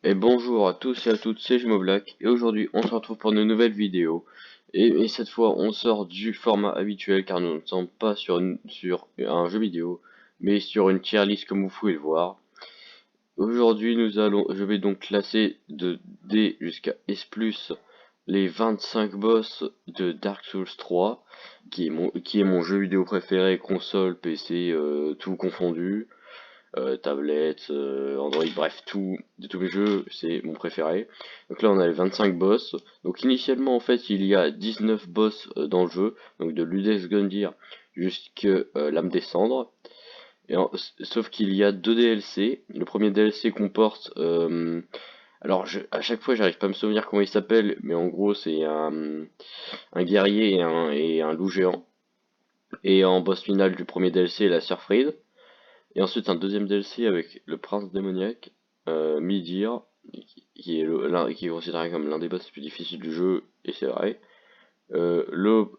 Et bonjour à tous et à toutes, c'est Black et aujourd'hui on se retrouve pour une nouvelle vidéo. Et cette fois on sort du format habituel car nous ne sommes pas sur un jeu vidéo, mais sur une tier list comme vous pouvez le voir. Aujourd'hui je vais donc classer de D jusqu'à S+, les 25 boss de Dark Souls 3, qui est mon jeu vidéo préféré, console, PC, tout confondu. Tablette, Android, bref, de tous les jeux, c'est mon préféré. Donc là, on a les 25 boss. Donc initialement, en fait, il y a 19 boss dans le jeu, donc de Ludex Gundyr jusqu'à Lame des Cendres. Sauf qu'il y a deux DLC. Le premier DLC comporte... alors, à chaque fois, j'arrive pas à me souvenir comment il s'appelle, mais en gros, c'est un guerrier et un loup géant. Et en boss final du premier DLC, la Sœur Fried. Et ensuite un deuxième DLC avec le prince démoniaque, Midir, qui est considéré comme l'un des boss les plus difficiles du jeu, et c'est vrai. L'aube,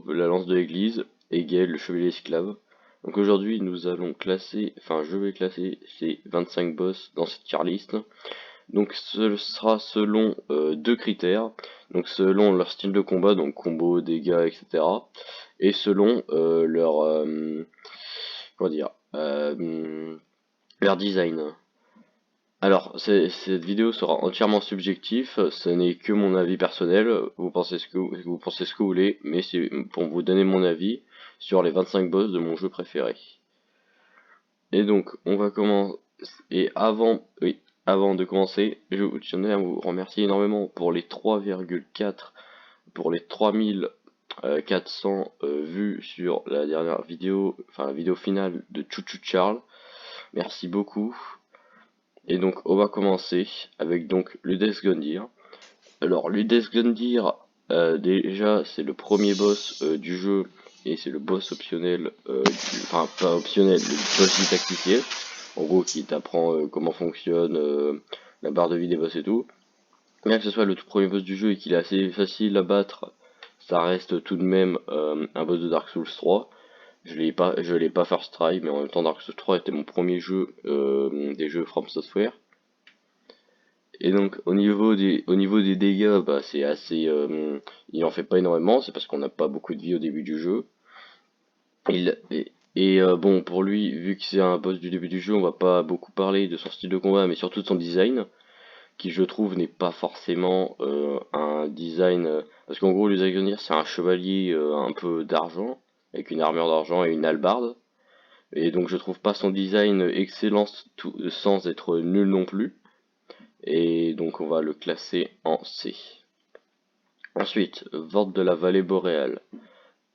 la lance de l'église, et Gale, le chevalier esclave. Donc aujourd'hui je vais classer ces 25 boss dans cette tier list. Donc ce sera selon deux critères, donc selon leur style de combat, donc combo, dégâts, etc. Et selon comment dire, leur design. Alors, cette vidéo sera entièrement subjectif, ce n'est que mon avis personnel, vous pensez ce que vous voulez, mais c'est pour vous donner mon avis sur les 25 boss de mon jeu préféré. Et donc, on va commencer, et avant de commencer, je tenais à vous remercier énormément pour les 3,4, pour les 3400 vues sur la dernière vidéo, enfin la vidéo finale de Chouchou Charles. Merci beaucoup. Et donc on va commencer avec donc Ludex Gundyr. Alors Ludex Gundyr, déjà c'est le premier boss du jeu et c'est le boss optionnel, enfin pas optionnel, le boss du tacticiel, en gros qui t'apprend comment fonctionne la barre de vie des boss et tout. Bien que ce soit le tout premier boss du jeu et qu'il est assez facile à battre, ça reste tout de même un boss de Dark Souls 3. Je l'ai pas first try, mais en même temps Dark Souls 3 était mon premier jeu des jeux From Software. Et donc au niveau des dégâts, bah c'est assez, il en fait pas énormément, c'est parce qu'on n'a pas beaucoup de vie au début du jeu. Bon, pour lui, vu que c'est un boss du début du jeu, on va pas beaucoup parler de son style de combat, mais surtout de son design, qui je trouve n'est pas forcément un design, parce qu'en gros Lusagnir c'est un chevalier un peu d'argent, avec une armure d'argent et une hallebarde. Et donc je trouve pas son design excellent sans être nul non plus. Et donc on va le classer en C. Ensuite, Vorde de la vallée boréale.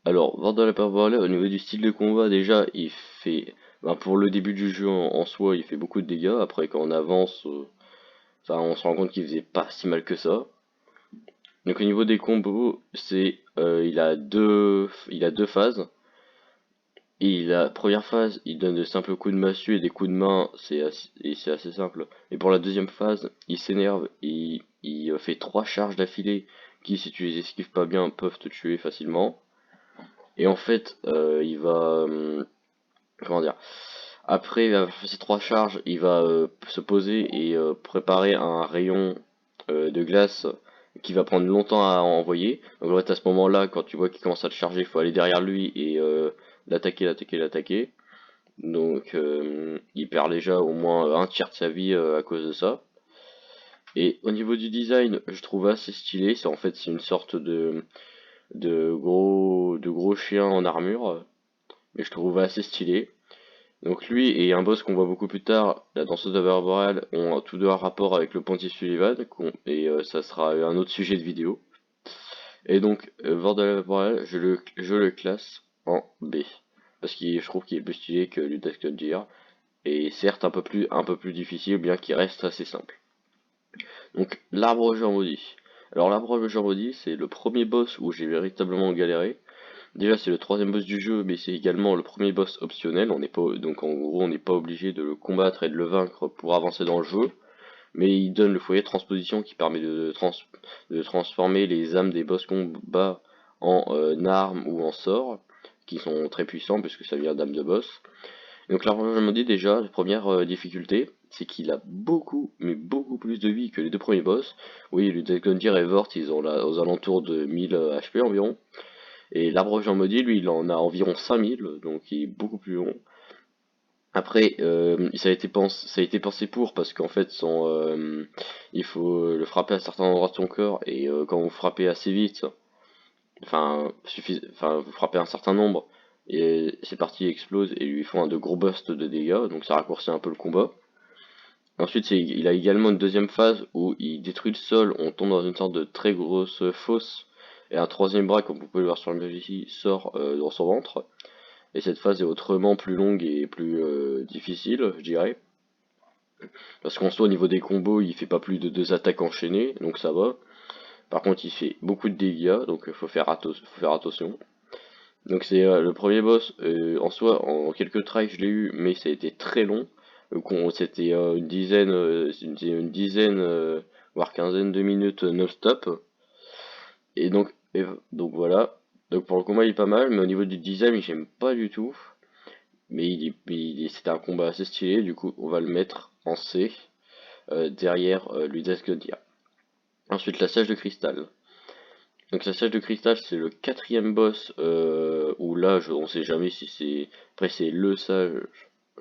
Alors, Vorde de la vallée boréale, au niveau du style de combat, déjà, il fait... Ben, pour le début du jeu en soi, il fait beaucoup de dégâts. Après, quand on avance, enfin, on se rend compte qu'il faisait pas si mal que ça. Donc au niveau des combos, il a deux phases. Et la première phase, il donne de simples coups de massue et des coups de main, c'est assez simple. Et pour la deuxième phase, il s'énerve, il fait trois charges d'affilée qui, si tu les esquives pas bien, peuvent te tuer facilement. Et en fait, comment dire, après avoir fait ces trois charges, il va se poser et préparer un rayon de glace qui va prendre longtemps à envoyer. Donc en fait, à ce moment-là, quand tu vois qu'il commence à te charger, il faut aller derrière lui et l'attaquer. Donc il perd déjà au moins un tiers de sa vie à cause de ça. Et au niveau du design, je trouve assez stylé. C'est une sorte de gros chien en armure, mais je trouve assez stylé. Donc lui et un boss qu'on voit beaucoup plus tard, la danseuse de Boréal, ont tous deux un rapport avec le Pontife Sullivan, et ça sera un autre sujet de vidéo. Et donc, Boréal, je le classe en B. Parce que je trouve qu'il est plus stylé que Ludex Gundyr, et certes un peu plus difficile, bien qu'il reste assez simple. Donc, l'arbre géant maudit. Alors l'arbre géant maudit, c'est le premier boss où j'ai véritablement galéré. Déjà, c'est le troisième boss du jeu, mais c'est également le premier boss optionnel. Donc en gros, on n'est pas obligé de le combattre et de le vaincre pour avancer dans le jeu. Mais il donne le foyer de transposition qui permet de transformer les âmes des boss combats en armes ou en sorts, qui sont très puissants puisque ça vient d'âmes de boss. Donc l'arbre géant maudit, déjà, première difficulté. c'est qu'il a beaucoup, mais beaucoup plus de vie que les deux premiers boss. Oui, Ludwig et Vort, ils ont là, aux alentours de 1000 HP environ. Et l'arbre Jean maudit, lui, il en a environ 5000, donc il est beaucoup plus long. Après, ça a été pensé pour, parce qu'en fait, il faut le frapper à certains endroits de son corps, et quand vous frappez assez vite, vous frappez un certain nombre, et ces parties explosent et lui font un de gros bursts de dégâts, donc ça raccourcit un peu le combat. Ensuite, il a également une deuxième phase où il détruit le sol, on tombe dans une sorte de très grosse fosse, et un troisième bras, comme vous pouvez le voir sur l'image ici, sort dans son ventre. Et cette phase est autrement plus longue et plus difficile, je dirais. Parce qu'en soi, au niveau des combos, il fait pas plus de 2 attaques enchaînées, donc ça va. Par contre, il fait beaucoup de dégâts, donc faut faire attention. Donc c'est le premier boss, en soi, en quelques tries, je l'ai eu, mais ça a été très long. C'était une dizaine, voire quinzaine de minutes non-stop. Et donc voilà. Donc pour le combat, il est pas mal, mais au niveau du design, j'aime pas du tout. Mais c'était un combat assez stylé, du coup on va le mettre en C, derrière Ludesgodia. Ensuite la sage de cristal. Donc la sage de cristal c'est le quatrième boss, où là on sait jamais si c'est... Après c'est le sage,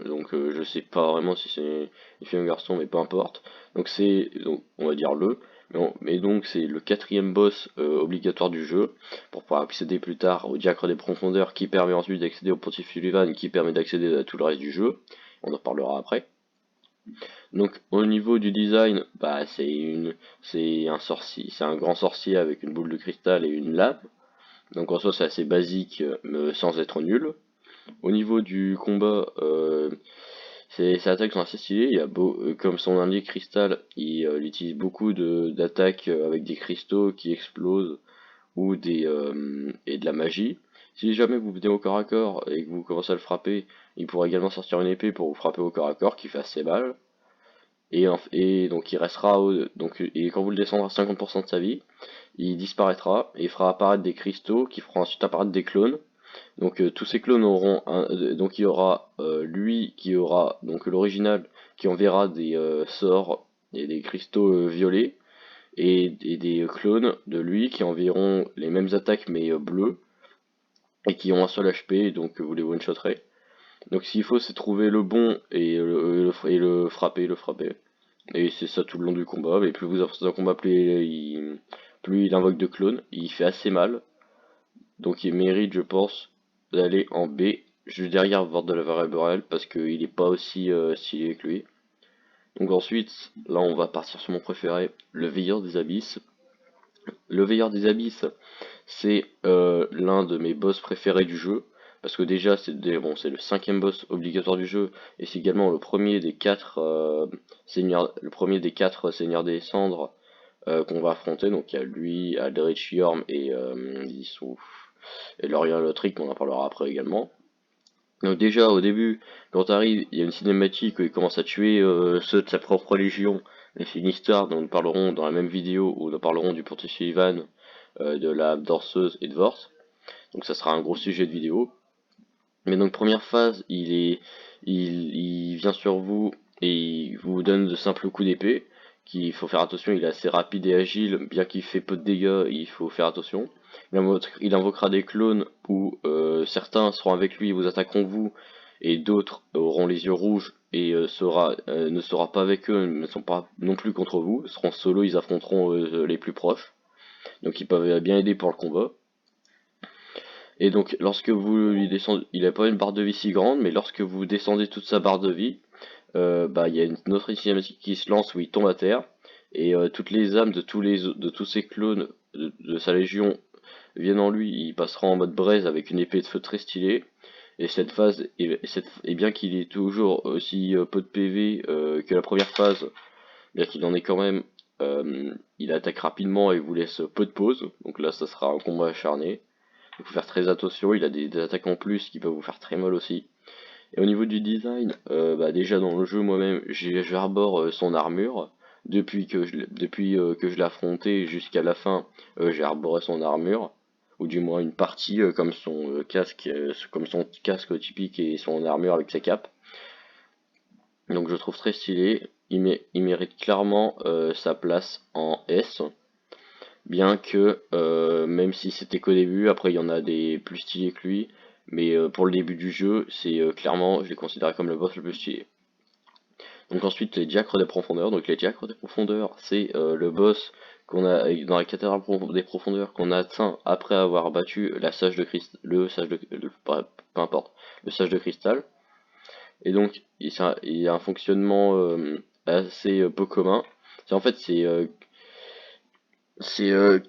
donc je sais pas vraiment si c'est une fille ou un garçon, mais peu importe. Donc on va dire le. Mais donc c'est le quatrième boss obligatoire du jeu, pour pouvoir accéder plus tard au diacre des profondeurs, qui permet ensuite d'accéder au pontife Sullivan, qui permet d'accéder à tout le reste du jeu. On en parlera après. Donc au niveau du design, bah c'est un grand sorcier avec une boule de cristal et une lame. Donc en soi c'est assez basique, mais sans être nul. Au niveau du combat, ces attaques sont assez stylées. Comme son nom l'indique, cristal, il utilise beaucoup d'attaques avec des cristaux qui explosent et de la magie. Si jamais vous venez au corps à corps et que vous commencez à le frapper, il pourra également sortir une épée pour vous frapper au corps à corps qui fait assez mal. Et donc il restera et quand vous le descendrez à 50% de sa vie, il disparaîtra et il fera apparaître des cristaux qui feront ensuite apparaître des clones. Donc tous ces clones auront donc il y aura lui qui aura donc l'original qui enverra des sorts et des cristaux violets et des clones de lui qui enverront les mêmes attaques mais bleus et qui ont un seul HP et donc vous les one-shotterez. Donc s'il faut c'est trouver le bon et le frapper. Et c'est ça tout le long du combat, mais plus vous avancez dans le combat, plus il invoque de clones, il fait assez mal, donc il mérite, je pense, d'aller en B, juste derrière Vord de la Variable, parce qu'il est pas aussi stylé que lui. Donc ensuite, là on va partir sur mon préféré, le Veilleur des Abysses. Le Veilleur des Abysses, c'est l'un de mes boss préférés du jeu, parce que déjà c'est le cinquième boss obligatoire du jeu, et c'est également le premier des quatre seigneurs des cendres qu'on va affronter. Donc il y a lui, Aldrich Yorm et Lorien Lothric, on en parlera après également. Donc déjà au début, quand t'arrives, il y a une cinématique où il commence à tuer ceux de sa propre légion, et c'est une histoire dont nous parlerons dans la même vidéo, où nous parlerons du Pontife Sullivan, de la Dorseuse et de Vorth. Donc ça sera un gros sujet de vidéo. Mais donc première phase, il vient sur vous et il vous donne de simples coups d'épée. Qu'il faut faire attention, il est assez rapide et agile, bien qu'il fait peu de dégâts, il faut faire attention. Il invoquera des clones où certains seront avec lui et vous attaqueront vous, et d'autres auront les yeux rouges et ne sera pas avec eux, ne sont pas non plus contre vous, seront solo, ils affronteront les plus proches. Donc ils peuvent bien aider pour le combat. Et donc lorsque vous lui descendez, il n'a pas une barre de vie si grande, mais lorsque vous descendez toute sa barre de vie, il y a une autre cinématique qui se lance où il tombe à terre, et toutes les âmes de tous ces clones de sa légion viennent en lui, il passera en mode braise avec une épée de feu très stylée. Et cette phase, et bien qu'il ait toujours aussi peu de PV que la première phase, bien qu'il en ait quand même, il attaque rapidement et vous laisse peu de pause, donc là ça sera un combat acharné. Il faut faire très attention, il a des attaques en plus qui peuvent vous faire très mal aussi. Et au niveau du design, déjà dans le jeu moi-même, j'arbore son armure. Depuis que je l'ai affronté jusqu'à la fin, j'ai arboré son armure. Ou du moins une partie, comme son casque typique et son armure avec sa cape. Donc je trouve très stylé, il mérite clairement sa place en S, bien que même si c'était qu'au début, après il y en a des plus stylés que lui, mais pour le début du jeu, c'est clairement, je l'ai considéré comme le boss le plus stylé. Donc ensuite les diacres des profondeurs, donc les diacres des profondeurs, c'est le boss qu'on a dans la cathédrale des profondeurs qu'on a atteint après avoir battu la sage de cristal, peu importe, le sage de cristal. Et donc il y a un fonctionnement assez peu commun. C'est en fait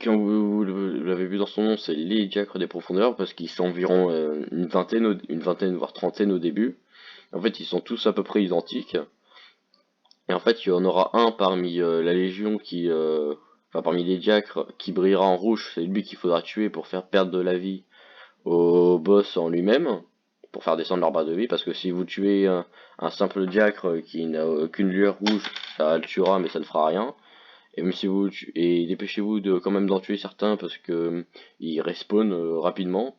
quand vous l'avez vu dans son nom, c'est les diacres des profondeurs parce qu'ils sont environ une vingtaine voire trentaine au début. En fait, ils sont tous à peu près identiques. Et en fait, il y en aura un parmi la Légion enfin parmi les diacres, qui brillera en rouge. C'est lui qu'il faudra tuer pour faire perdre de la vie au boss en lui-même, pour faire descendre leur barre de vie. Parce que si vous tuez un simple diacre qui n'a aucune lueur rouge, ça le tuera, mais ça ne fera rien. Et même si et dépêchez-vous de quand même d'en tuer certains parce que ils respawnent rapidement.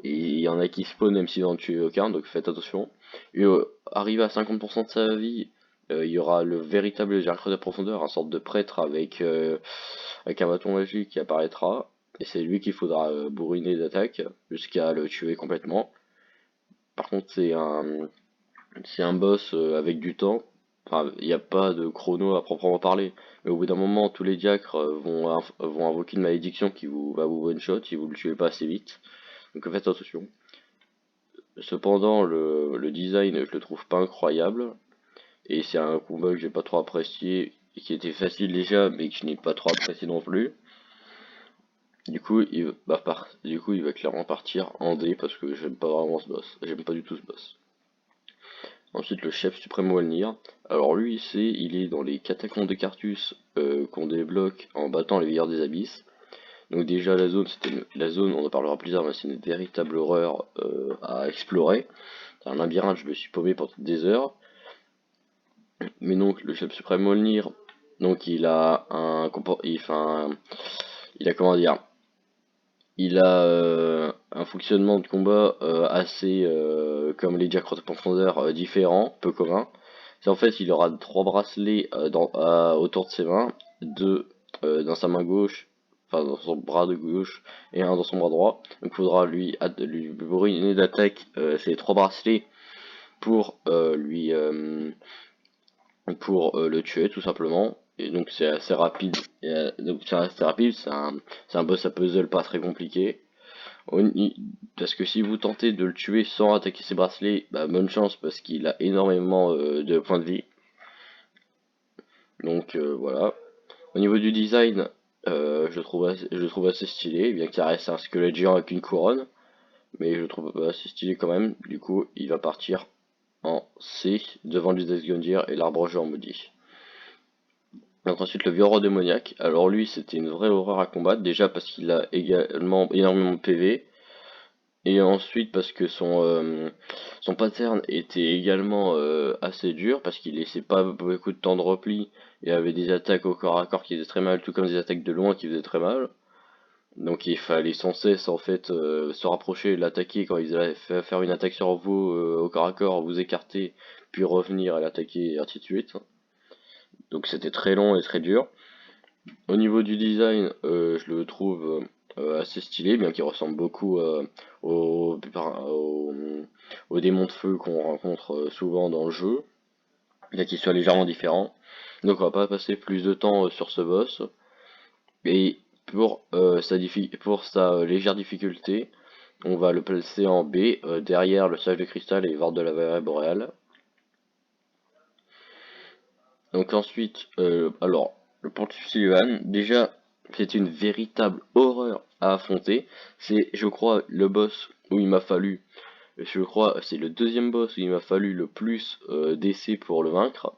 Et il y en a qui spawnent même s'ils n'en tuent aucun, donc faites attention. Et arrivé à 50% de sa vie, il y aura le véritable diacre de profondeur, un sorte de prêtre avec un bâton magique qui apparaîtra. Et c'est lui qu'il faudra bourriner d'attaque jusqu'à le tuer complètement. Par contre, c'est un boss avec du temps. Enfin, il n'y a pas de chrono à proprement parler. Mais au bout d'un moment, tous les diacres vont invoquer une malédiction qui va vous one-shot si vous le tuez pas assez vite. Donc faites attention. Cependant, le design, je le trouve pas incroyable. Et c'est un combat que j'ai pas trop apprécié, et qui était facile déjà, mais que je n'ai pas trop apprécié non plus. Du coup, il va clairement partir en D parce que j'aime pas vraiment ce boss. J'aime pas du tout ce boss. Ensuite, le chef suprême Walnir. Alors lui, il est dans les catacombes de Carthus qu'on débloque en battant les veilleurs des abysses. Donc déjà la zone, on en parlera plus tard, mais c'est une véritable horreur à explorer. C'est un labyrinthe, je me suis paumé pendant des heures. Mais donc le chef suprême Molnir, donc il a comment dire, il a un fonctionnement de combat assez comme les diacres de profondeur différent, peu commun. C'est en fait il aura trois bracelets autour de ses mains, deux dans sa main gauche, enfin dans son bras de gauche et un dans son bras droit. Donc il faudra lui bourriner d'attaque ces trois bracelets pour le tuer tout simplement. Et donc c'est assez rapide. C'est un boss à puzzle pas très compliqué. Parce que si vous tentez de le tuer sans attaquer ses bracelets, bah bonne chance parce qu'il a énormément de points de vie. Donc voilà. Au niveau du design, je le trouve assez stylé, bien qu'il reste un squelette géant avec une couronne. Mais je le trouve assez stylé quand même. Du coup, il va partir en C devant Judas Gundyr et l'arbre géant maudit. Donc ensuite le vieux roi démoniaque, alors lui c'était une vraie horreur à combattre, déjà parce qu'il a également énormément de PV, et ensuite parce que son pattern était également assez dur, parce qu'il laissait pas beaucoup de temps de repli, et avait des attaques au corps à corps qui faisaient très mal, tout comme des attaques de loin qui faisaient très mal. Donc il fallait sans cesse en fait se rapprocher et l'attaquer quand ils allaient faire une attaque sur vous au corps à corps, vous écarter, puis revenir à l'attaquer et ainsi de suite. Donc c'était très long et très dur. Au niveau du design, je le trouve assez stylé, bien qu'il ressemble beaucoup au, au démon de feu qu'on rencontre souvent dans le jeu, bien qu'il soit légèrement différent. Donc on va pas passer plus de temps sur ce boss. Et pour sa légère difficulté, on va le placer en B, derrière le sage de cristal et les vardes de la vallée boréale. Donc ensuite, alors, le pont de Sullivan, déjà, c'est une véritable horreur à affronter. C'est, je crois, le boss où il m'a fallu, je crois, c'est le deuxième boss où il m'a fallu le plus d'essais pour le vaincre.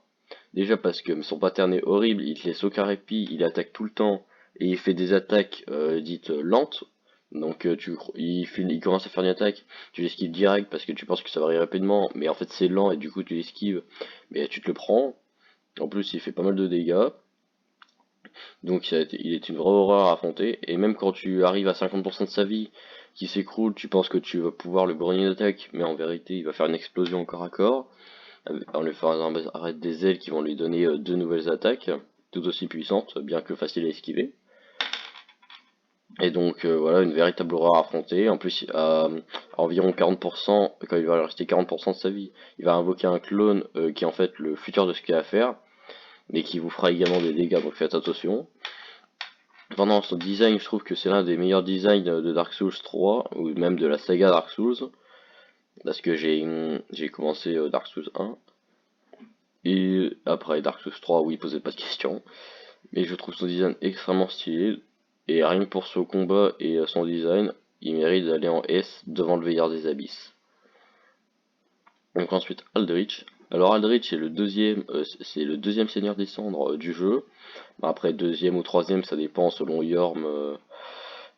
Déjà parce que son pattern est horrible, il te laisse aucun répit, il attaque tout le temps, et il fait des attaques dites lentes. Donc il commence à faire une attaque, tu l'esquives direct parce que tu penses que ça va arriver rapidement, mais en fait c'est lent et du coup tu l'esquives, mais tu te le prends. En plus, il fait pas mal de dégâts, donc il est une vraie horreur à affronter. Et même quand tu arrives à 50% de sa vie, qui s'écroule, tu penses que tu vas pouvoir le grogner d'attaque, mais en vérité, il va faire une explosion au corps à corps. en lui faisant apparaître des ailes qui vont lui donner 2 nouvelles attaques, tout aussi puissantes, bien que faciles à esquiver. Et donc voilà, une véritable horreur à affronter. En plus, à environ 40%, quand il va lui rester 40% de sa vie, il va invoquer un clone qui est en fait le futur de ce qu'il a à faire, mais qui vous fera également des dégâts, donc faites attention. Pendant son design, je trouve que c'est l'un des meilleurs designs de Dark Souls 3, ou même de la saga Dark Souls, parce que j'ai commencé Dark Souls 1, et après Dark Souls 3, où il posait pas de questions. Mais je trouve son design extrêmement stylé, et rien que pour son combat et son design, il mérite d'aller en S devant le Veilleur des Abysses. Donc ensuite Aldrich. Alors Aldrich c'est le deuxième seigneur des cendres du jeu. Après deuxième ou troisième, ça dépend selon Yorm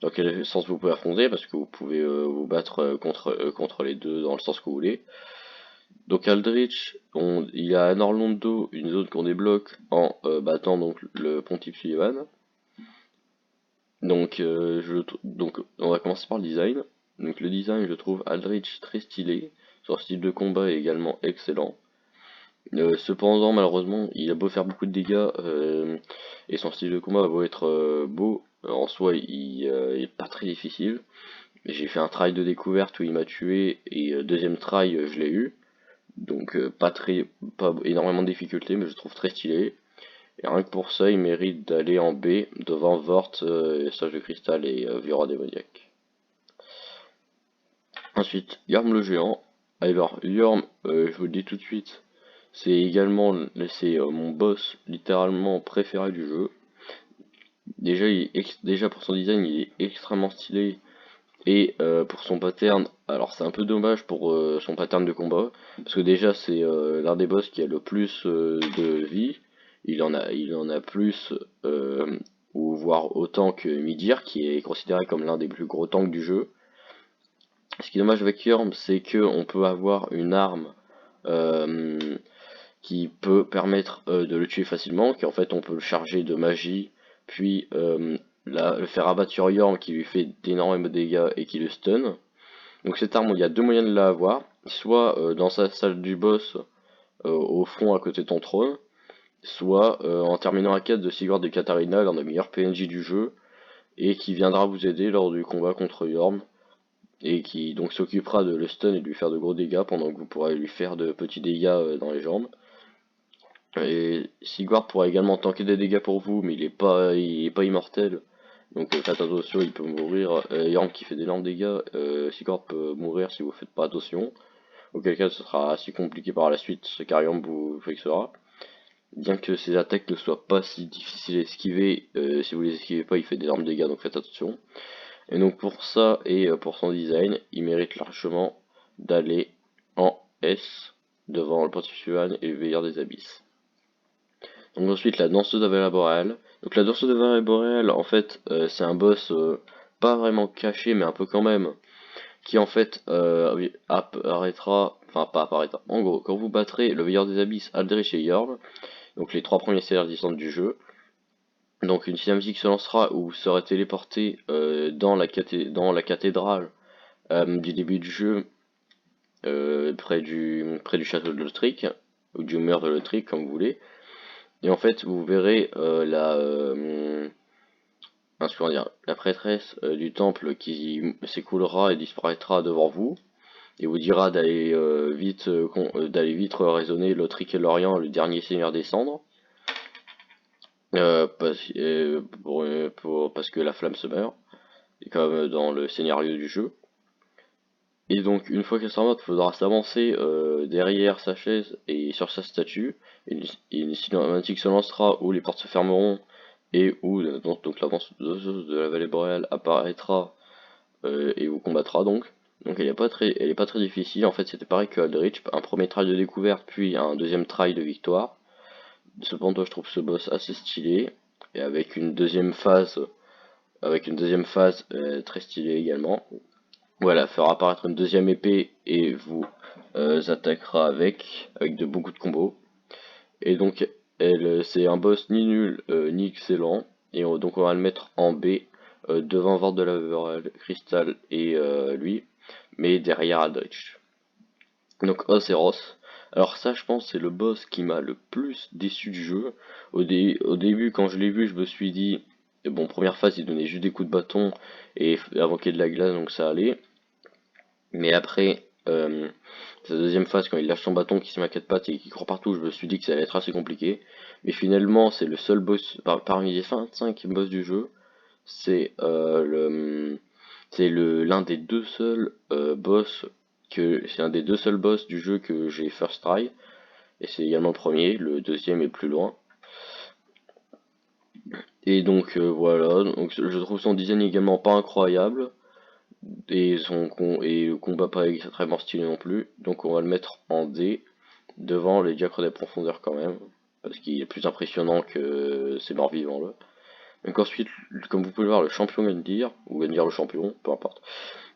dans quel sens vous pouvez affronter, parce que vous pouvez vous battre contre les deux dans le sens que vous voulez. Donc Aldrich, il y a à Norlondo une zone qu'on débloque en battant donc le pontife Sullivan. Donc, donc on va commencer par le design. Donc le design, je trouve Aldrich très stylé. Son style de combat est également excellent. Cependant, malheureusement, il a beau faire beaucoup de dégâts et son style de combat a beau être beau, en soi, il est pas très difficile. J'ai fait un try de découverte où il m'a tué et deuxième try, je l'ai eu. Donc pas énormément de difficultés, mais je trouve très stylé. Et rien que pour ça, il mérite d'aller en B devant Vort, Sage de Cristal et Viora démoniaque. Ensuite, Yorm le géant. Alors, Yorm, je vous le dis tout de suite, c'est également mon boss littéralement préféré du jeu. Déjà pour son design, il est extrêmement stylé. Et pour son pattern, alors c'est un peu dommage pour son pattern de combat, parce que déjà c'est l'un des boss qui a le plus de vie. Il en a plus, ou voire autant que Midir, qui est considéré comme l'un des plus gros tanks du jeu. Ce qui est dommage avec Yorm, c'est qu'on peut avoir une arme euh, qui peut permettre de le tuer facilement, qui en fait on peut le charger de magie, puis le faire abattre sur Yorm qui lui fait d'énormes dégâts et qui le stun. Donc cette arme, il y a deux moyens de la avoir, soit dans sa salle du boss au fond à côté de ton trône, soit en terminant la quête de Sigurd de Katarina, l'un des meilleurs PNJ du jeu, et qui viendra vous aider lors du combat contre Yorm, et qui donc s'occupera de le stun et de lui faire de gros dégâts pendant que vous pourrez lui faire de petits dégâts dans les jambes. Et Sigurd pourra également tanker des dégâts pour vous, mais il est pas immortel. Donc faites attention, il peut mourir. Yorm qui fait d'énormes dégâts, Sigurd peut mourir si vous faites pas attention. Auquel cas ce sera assez compliqué par la suite, car Yorm vous fixera. Bien que ses attaques ne soient pas si difficiles à esquiver, si vous les esquivez pas, il fait d'énormes dégâts, donc faites attention. Et donc pour ça et pour son design, il mérite largement d'aller en S devant le Pontife Suan et le Veilleur des Abysses. Donc ensuite la danseuse de Valley Boréale. Donc la danseuse de Valley Boréale, en fait, c'est un boss pas vraiment caché, mais un peu quand même, qui en fait apparaîtra, enfin pas apparaîtra. En gros, quand vous battrez le Veilleur des Abysses, Aldrich et Yorm, donc les trois premiers seigneurs descendants du jeu, donc une cinématique se lancera où vous serez téléporté dans la cathédrale du début du jeu, près du château de Lothric, ou du mur de Lothric, comme vous voulez. Et en fait, vous verrez la prêtresse du temple qui s'écoulera et disparaîtra devant vous, et vous dira d'aller vite raisonner Lothric et Lorient, le dernier seigneur des cendres, parce que la flamme se meurt, comme dans le scénario du jeu. Et donc, une fois qu'elle sera morte, il faudra s'avancer derrière sa chaise et sur sa statue. Une cinématique se lancera où les portes se fermeront et où donc l'avance de la vallée boréale apparaîtra et vous combattra donc. Donc elle est pas très difficile. En fait, c'était pareil que Aldrich, un premier try de découverte puis un deuxième try de victoire. Cependant, je trouve ce boss assez stylé et avec une deuxième phase, très stylée également. Voilà, fera apparaître une deuxième épée et vous attaquera avec beaucoup de combos. Et donc, c'est un boss ni nul ni excellent. Et donc, on va le mettre en B devant Vord de la Crystal et lui, mais derrière Aldrich. Donc, Os et Ross. Alors ça, je pense, c'est le boss qui m'a le plus déçu du jeu. Au début, quand je l'ai vu, je me suis dit, bon, première phase, il donnait juste des coups de bâton et avant qu'il y ait de la glace, donc ça allait. Mais après, sa deuxième phase, quand il lâche son bâton, qui se met à quatre pattes et qui court partout, je me suis dit que ça allait être assez compliqué. Mais finalement, c'est le seul boss, parmi les 25 boss du jeu, c'est l'un des deux seuls boss c'est un des deux seuls boss du jeu que j'ai first try, et c'est également le premier, le deuxième est plus loin. Et donc voilà, donc je trouve son design également pas incroyable, et le combat pas extrêmement stylé non plus, donc on va le mettre en D, devant les diacres des profondeurs quand même, parce qu'il est plus impressionnant que ces morts vivants là. Donc ensuite, comme vous pouvez le voir, le champion Gundyr, ou Gundyr le champion, peu importe.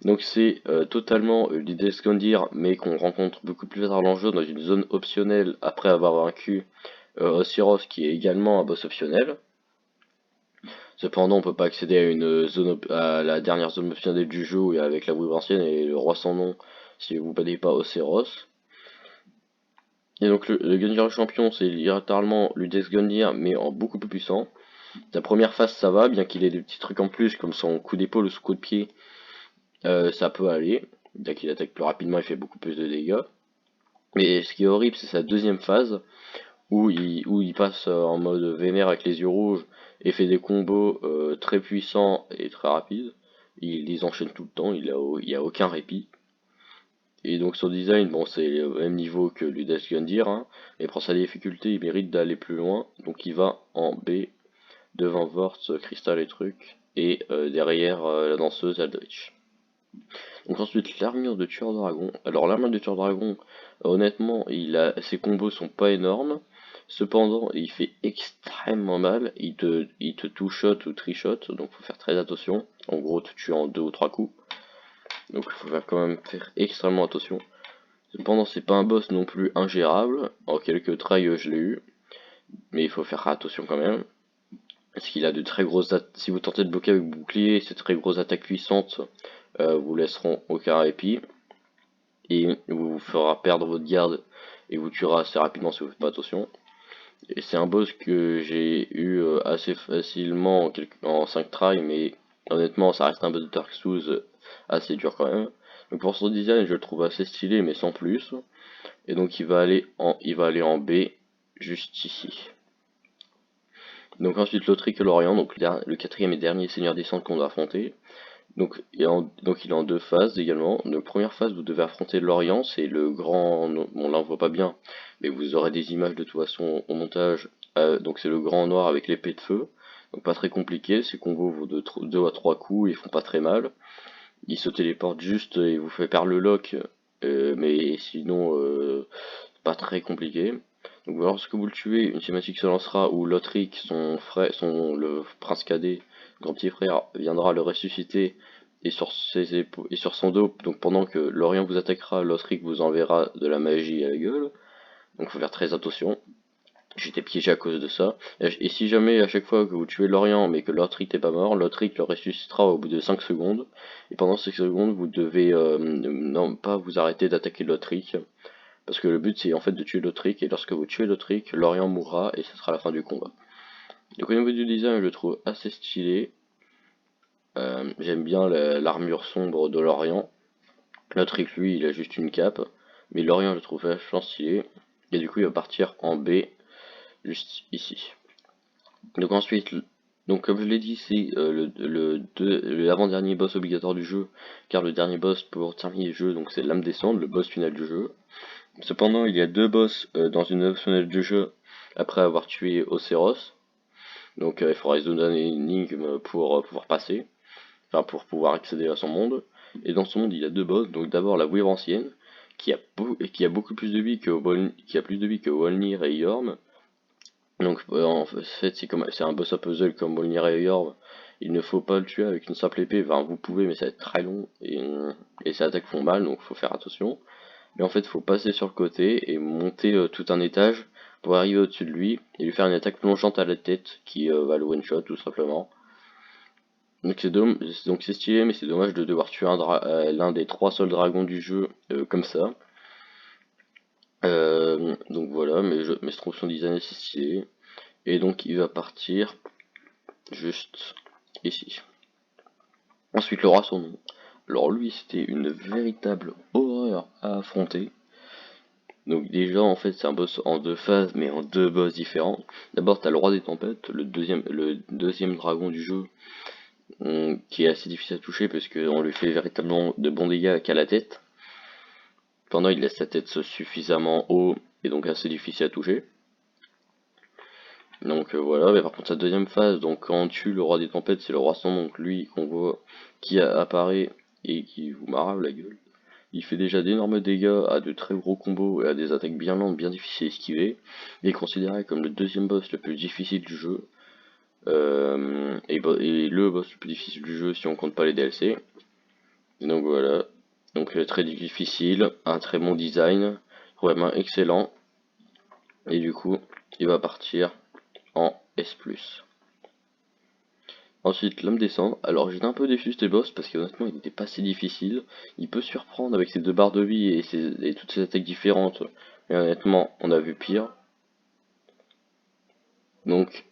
Donc c'est totalement l'idée de Gundyr, mais qu'on rencontre beaucoup plus tard dans le jeu, dans une zone optionnelle, après avoir vaincu Osiros, qui est également un boss optionnel. Cependant, on peut pas accéder à à la dernière zone optionnelle du jeu, avec la Wii ancienne et le roi sans nom, si vous ne battez pas Osiros. Et donc le Gundyr le champion, c'est littéralement l'Udex Gundyr, mais en beaucoup plus puissant. La première phase ça va, bien qu'il ait des petits trucs en plus, comme son coup d'épaule ou son coup de pied, ça peut aller. Bien qu'il attaque plus rapidement, il fait beaucoup plus de dégâts. Mais ce qui est horrible, c'est sa deuxième phase, où il passe en mode vénère avec les yeux rouges, et fait des combos très puissants et très rapides. Il les enchaîne tout le temps, il a aucun répit. Et donc son design, bon, c'est au même niveau que Ludas Gundyr, hein, mais pour sa difficulté, il mérite d'aller plus loin, donc il va en B, devant Vort, Crystal et trucs, et derrière la danseuse Aldrich. Donc ensuite l'armure de tueur dragon. Alors l'armure de tueur dragon, honnêtement, ses combos sont pas énormes. Cependant, il fait extrêmement mal. Il te two-shot ou tri-shot, donc faut faire très attention. En gros, te tue en 2 ou 3 coups. Donc il faut quand même faire extrêmement attention. Cependant, c'est pas un boss non plus ingérable. En quelques tries, je l'ai eu. Mais il faut faire attention quand même. Parce qu'il a de très grosses si vous tentez de bloquer avec bouclier, ces très grosses attaques puissantes vous laisseront aucun répit. Et vous fera perdre votre garde et vous tuera assez rapidement si vous faites pas attention. Et c'est un boss que j'ai eu assez facilement en 5 tries, mais honnêtement ça reste un boss de Dark Souls assez dur quand même. Donc pour son design je le trouve assez stylé mais sans plus. Et donc il va aller en B juste ici. Donc ensuite l'Autrique et l'Orient, donc le quatrième et dernier seigneur des cendres qu'on doit affronter. Donc il est en 2 phases également. Donc première phase, vous devez affronter l'Orient, c'est le grand... Bon là on voit pas bien, mais vous aurez des images de toute façon au montage. Donc c'est le grand noir avec l'épée de feu. Donc pas très compliqué, ces combos vont de 2 à 3 coups, ils font pas très mal. Il se téléporte juste et vous fait perdre le lock, mais sinon pas très compliqué. Donc lorsque vous le tuez, une cinématique se lancera où Lothric, son frère, le prince cadet, grand petit frère, viendra le ressusciter et et sur son dos. Donc pendant que l'Orient vous attaquera, Lothric vous enverra de la magie à la gueule. Donc faut faire très attention. J'étais piégé à cause de ça. Et si jamais à chaque fois que vous tuez l'Orient mais que Lothric n'est pas mort, Lothric le ressuscitera au bout de 5 secondes. Et pendant ces secondes, vous devez non pas vous arrêter d'attaquer Lothric. Parce que le but c'est en fait de tuer Lothric, et lorsque vous tuez Lothric, Lorient mourra et ce sera la fin du combat. Donc au niveau du design, je le trouve assez stylé. J'aime bien l'armure sombre de Lorient. Lothric lui, il a juste une cape, mais Lorient je le trouve vachement stylé. Et du coup il va partir en B, juste ici. Donc ensuite, donc comme je l'ai dit, c'est l'avant-dernier boss obligatoire du jeu, car le dernier boss pour terminer le jeu, donc c'est l'âme descendre, le boss final du jeu. Cependant, il y a 2 boss dans une optionnelle du jeu après avoir tué Océros. Donc il faudra se donner une énigme pour pouvoir passer, enfin pour pouvoir accéder à son monde. Et dans son monde, il y a 2 boss. Donc d'abord la Wyrm ancienne, qui a beaucoup plus de vie que Wolnir et Yorm. Donc en fait, c'est un boss à puzzle comme Wolnir et Yorm. Il ne faut pas le tuer avec une simple épée. Enfin, vous pouvez, mais ça va être très long et ses attaques font mal, donc faut faire attention. Mais en fait, il faut passer sur le côté et monter tout un étage pour arriver au-dessus de lui et lui faire une attaque plongeante à la tête qui va le one-shot tout simplement. Donc c'est stylé, mais c'est dommage de devoir tuer l'un des 3 seuls dragons du jeu comme ça. Donc voilà, mais je trouve son design assez stylé. Et donc il va partir juste ici. Ensuite le roi son nom. Alors lui c'était une véritable horreur à affronter. Donc déjà en fait c'est un boss en deux phases mais en deux boss différents. D'abord t'as le roi des tempêtes, le deuxième dragon du jeu, qui est assez difficile à toucher parce qu'on lui fait véritablement de bons dégâts qu'à la tête. Pendant il laisse sa tête suffisamment haut et donc assez difficile à toucher. Donc voilà, mais par contre sa deuxième phase, donc quand on tue le roi des tempêtes, c'est le roi sans, donc lui qu'on voit qui apparaît et qui vous marave la gueule. Il fait déjà d'énormes dégâts à de très gros combos et à des attaques bien lentes, bien difficiles à esquiver. Il est considéré comme le deuxième boss le plus difficile du jeu. Et le boss le plus difficile du jeu si on compte pas les DLC. Donc voilà. Donc très difficile, un très bon design, vraiment excellent. Et du coup, il va partir en S+. Ensuite, l'homme descend. Alors j'étais un peu déçu de ce boss parce qu'honnêtement il n'était pas si difficile. Il peut surprendre avec ses deux barres de vie et toutes ses attaques différentes. Mais honnêtement, on a vu pire. Donc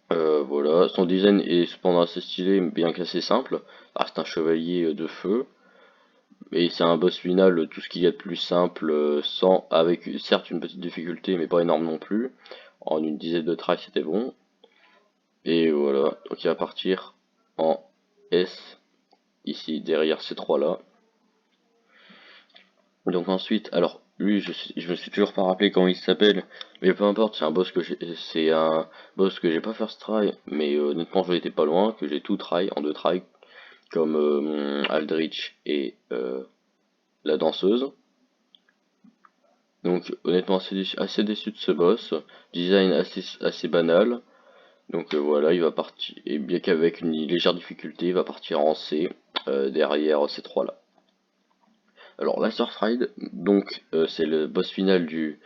voilà, son design est cependant assez stylé, bien qu'assez simple. Ah, c'est un chevalier de feu. Et c'est un boss final, tout ce qu'il y a de plus simple, sans, avec certes une petite difficulté, mais pas énorme non plus. En une dizaine de tries, c'était bon. Et voilà, donc il va partir en S, ici, derrière ces trois-là. Donc ensuite, alors, lui, je me suis toujours pas rappelé comment il s'appelle, mais peu importe, c'est un boss que j'ai pas first try, mais honnêtement, je n'étais pas loin, que j'ai tout try, en deux try, comme Aldrich et la danseuse. Donc honnêtement assez déçu de ce boss, design assez banal, donc voilà il va partir, et bien qu'avec une légère difficulté il va partir en C, derrière ces trois là. Alors la Surfride, donc c'est le boss final du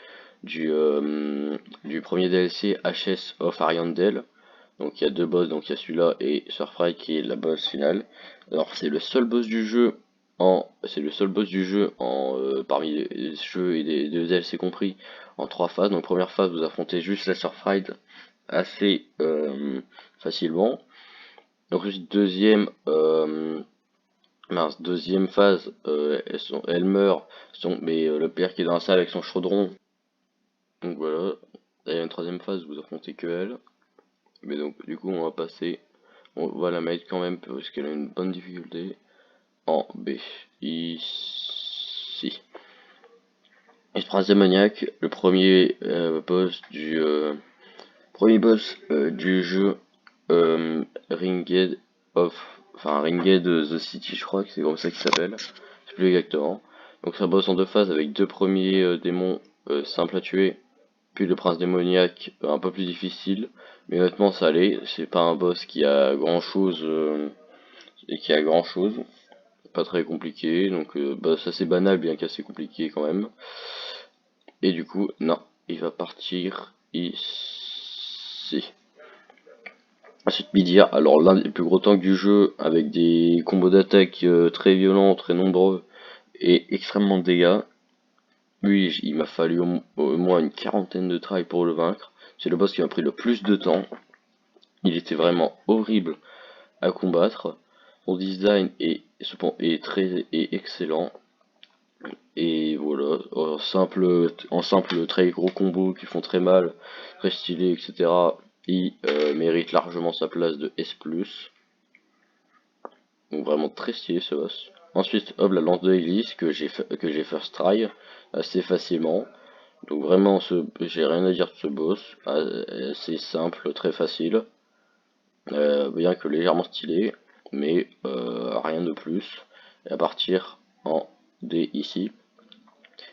premier DLC HS of Ariandel. Donc il y a deux boss, donc il y a celui-là et Surfride qui est la boss finale. Alors c'est le seul boss du jeu parmi les jeux et les deux DLC compris en trois phases. Donc première phase vous affrontez juste la Surfride assez facilement. Donc deuxième phase, elle meurt, mais le père qui est dans la salle avec son chaudron. Donc voilà. Et il y a une troisième phase, vous affrontez que elle. Mais donc du coup on va passer, on va la mettre quand même parce qu'elle a une bonne difficulté en B. Ici. Et prince démoniaque, le premier boss du jeu, Ringed Ringed The City, je crois que c'est comme ça qu'il s'appelle, je sais plus exactement. Donc c'est un boss en deux phases avec deux premiers démons simples à tuer, puis le prince démoniaque un peu plus difficile, mais honnêtement ça allait, c'est pas un boss qui a grand chose, pas très compliqué, donc boss assez banal bien qu'assez compliqué quand même. Et du coup, non, il va partir ici. Ensuite Midir, alors l'un des plus gros tanks du jeu, avec des combos d'attaque très violents, très nombreux, et extrêmement de dégâts. Lui, il m'a fallu au moins une quarantaine de tries pour le vaincre. C'est le boss qui m'a pris le plus de temps. Il était vraiment horrible à combattre. Son design est excellent. Et voilà, en simple très gros combos qui font très mal, très stylé, etc. Il mérite largement sa place de S+. Donc vraiment très stylé ce boss. Ensuite, hop, la lance de l'église que j'ai first try assez facilement. Donc vraiment, j'ai rien à dire de ce boss. C'est simple, très facile. Bien que légèrement stylé, mais rien de plus. Et à partir en D ici.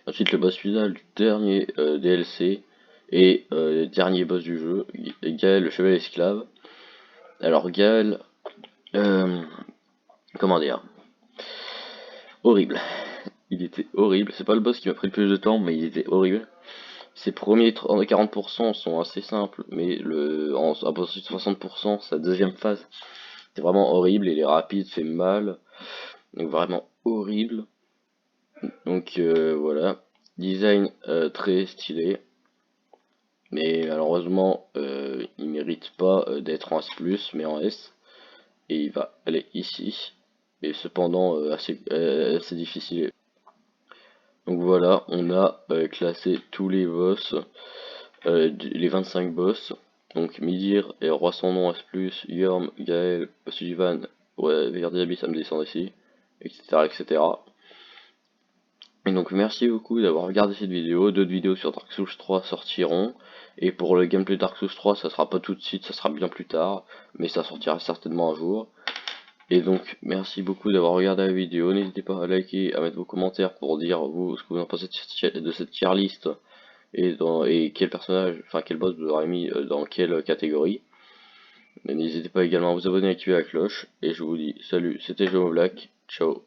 Ensuite, le boss final du dernier DLC et le dernier boss du jeu, Gaël, le chevalier esclave. Alors Gaël, comment dire, horrible. Il était horrible. C'est pas le boss qui m'a pris le plus de temps, mais il était horrible. Ses premiers 40% sont assez simples, mais à partir de 60%, sa deuxième phase, c'est vraiment horrible. Il est rapide, fait mal, donc vraiment horrible. Donc voilà. design très stylé, mais malheureusement il mérite pas d'être en S+, mais en S, et il va aller ici, et cependant assez difficile. Donc voilà, on a classé tous les boss, les 25 boss, donc Midir et Roi sans nom S+, Yorm, Gaël, Sullivan, ouais, Verdiaby ça me descend ici, etc. etc. Et donc merci beaucoup d'avoir regardé cette vidéo, d'autres vidéos sur Dark Souls 3 sortiront, et pour le gameplay Dark Souls 3 ça sera pas tout de suite, ça sera bien plus tard, mais ça sortira certainement un jour. Et donc merci beaucoup d'avoir regardé la vidéo, n'hésitez pas à liker, à mettre vos commentaires pour dire vous ce que vous en pensez de cette tier list, et quel personnage, enfin quel boss vous aurez mis dans quelle catégorie. N'hésitez pas également à vous abonner et à activer la cloche, et je vous dis salut, c'était Black, ciao.